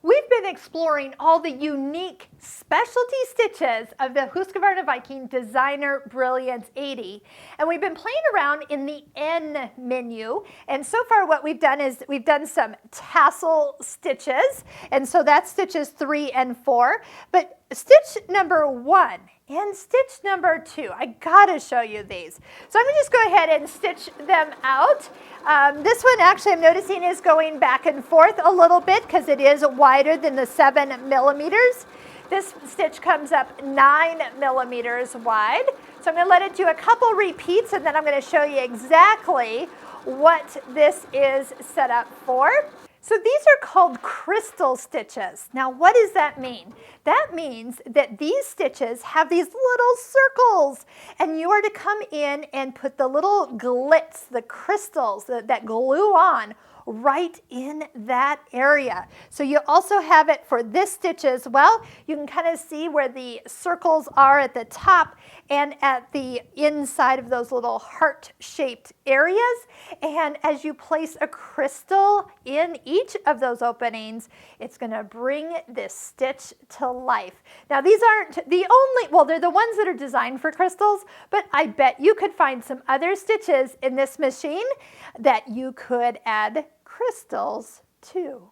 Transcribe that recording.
We've been exploring all the unique specialty stitches of the Husqvarna Viking Designer Brilliance 80, and we've been playing around in the N menu. And so far what we've done is we've done some tassel stitches, and so that's stitches 3 and 4. But stitch number 1 and stitch number 2, I gotta show you these. So I'm gonna just go ahead and stitch them out. This one actually I'm noticing is going back and forth a little bit because it is wider than the 7 millimeters. This stitch comes up 9 millimeters wide. So I'm gonna let it do a couple repeats and then I'm gonna show you exactly what this is set up for. So these are called crystal stitches. Now what does that mean? That means that these stitches have these little circles, and you are to come in and put the little glitz, the crystals that glue on right in that area. So you also have it for this stitch as well. You can kind of see where the circles are at the top and at the inside of those little heart-shaped areas. And as you place a crystal in each of those openings, it's going to bring this stitch to life. Now these aren't the only, well, they're the ones that are designed for crystals, but I bet you could find some other stitches in this machine that you could add crystals to.